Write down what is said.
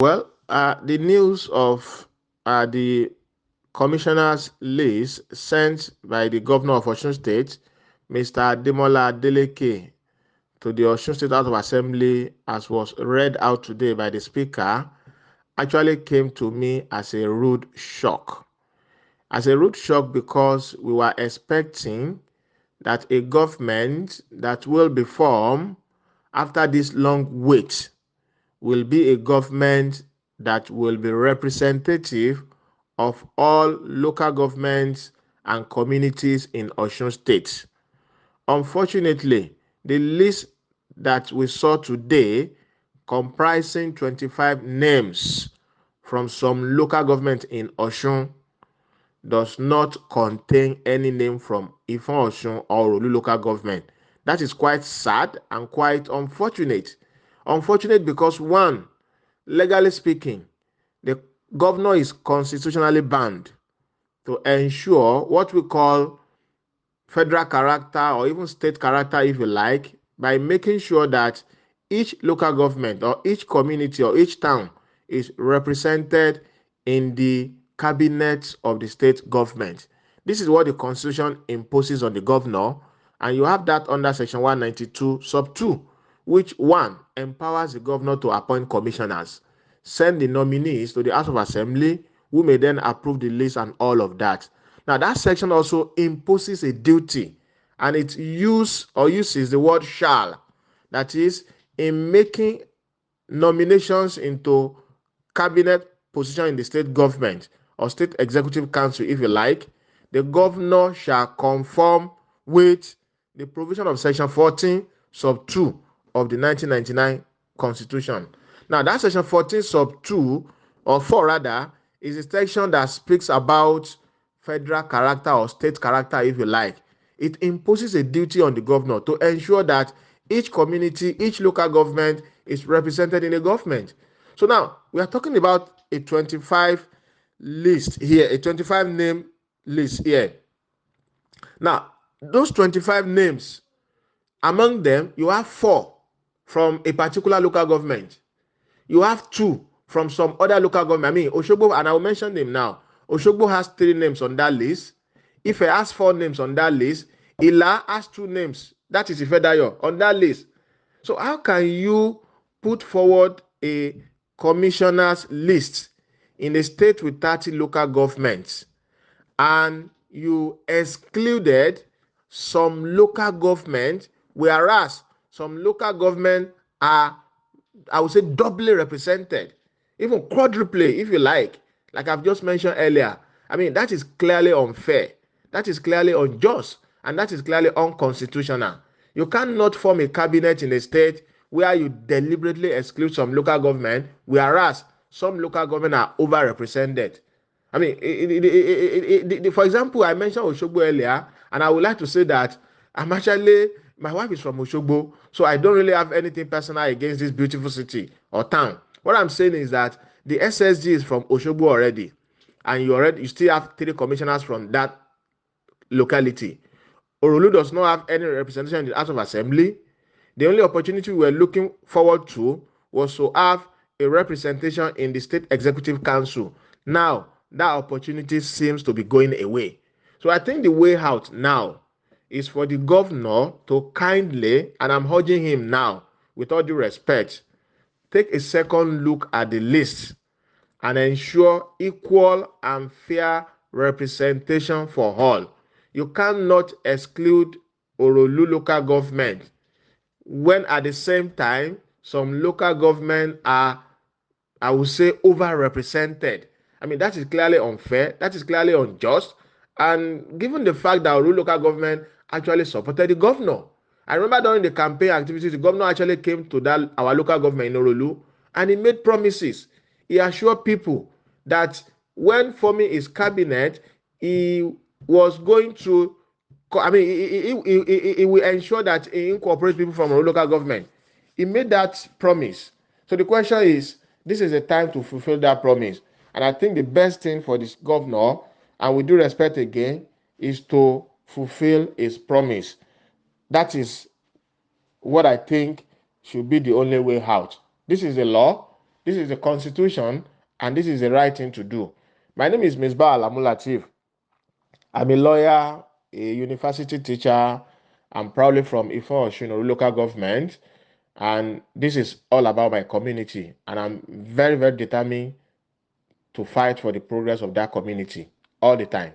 Well, the news of the commissioners list sent by the governor of Osun State, Mr. Ademola Adeleke, to the Osun State House of Assembly, as was read out today by the speaker, actually came to me as a rude shock. As a rude shock because we were expecting that a government that will be formed after this long wait will be a government that will be representative of all local governments and communities in Osun State. Unfortunately, the list that we saw today, comprising 25 names from some local government in Osun, does not contain any name from Ifon Osun or Orolu local government. That is quite sad and quite unfortunate. Unfortunate because one, legally speaking, the governor is constitutionally bound to ensure what we call federal character or even state character, if you like, by making sure that each local government or each community or each town is represented in the cabinet of the state government. This is what the constitution imposes on the governor, and you have that under section 192 sub 2, which one empowers the governor to appoint commissioners, send the nominees to the House of Assembly, who may then approve the list and all of that. Now, that section also imposes a duty, and it uses the word shall. That is, in making nominations into cabinet position in the state government or state executive council, if you like, the governor shall conform with the provision of section 14 sub 2 of the 1999 constitution. Now, that section 14 sub 2 or 4 rather is a section that speaks about federal character or state character, if you like. It imposes a duty on the governor to ensure that each community, each local government is represented in the government. So now we are talking about a 25 list here, a 25 name list here. Now, those 25 names, among them, you have 4 from a particular local government. You have 2 from some other local government. I mean, Oshogbo, and I will mention them now. Oshogbo has 3 names on that list. Ife has 4 names on that list. Ila has 2 names. That is Ifedayo on that list. So how can you put forward a commissioners list in a state with 30 local governments and you excluded some local government, whereas some local government are, I would say, doubly represented, even quadruply, if you like I've just mentioned earlier? I mean, that is clearly unfair. That is clearly unjust. And that is clearly unconstitutional. You cannot form a cabinet in a state where you deliberately exclude some local government, whereas some local government are overrepresented. I mean, for example, I mentioned Oshogbo earlier, and I would like to say that my wife is from Oshogbo, so I don't really have anything personal against this beautiful city or town. What I'm saying is that the SSG is from Oshogbo already, and you still have 3 commissioners from that locality. Orolu does not have any representation in the House of Assembly. The only opportunity we were looking forward to was to have a representation in the State Executive Council. Now, that opportunity seems to be going away. So I think the way out now is for the governor to kindly, and I'm urging him now, with all due respect, take a second look at the list and ensure equal and fair representation for all. You cannot exclude Orolu local government when at the same time some local government are, I would say, overrepresented. I mean, that is clearly unfair. That is clearly unjust. And given the fact that Orolu local government actually supported the governor, I remember during the campaign activities, the governor actually came to that our local government in Orolu, and he made promises. He assured people that when forming his cabinet, he was going to, I mean, he will ensure that he incorporates people from our local government. He made that promise. So the question is, this is a time to fulfill that promise. And I think the best thing for this governor, and with due respect again, is to fulfill his promise. That is what I think should be the only way out. This is the law. This is the constitution, and this is the right thing to do. My name is Misbau Àlàmú Lateef. I'm a lawyer, a university teacher. I'm proudly from Ifon local government, and this is all about my community. And I'm very, very determined to fight for the progress of that community all the time.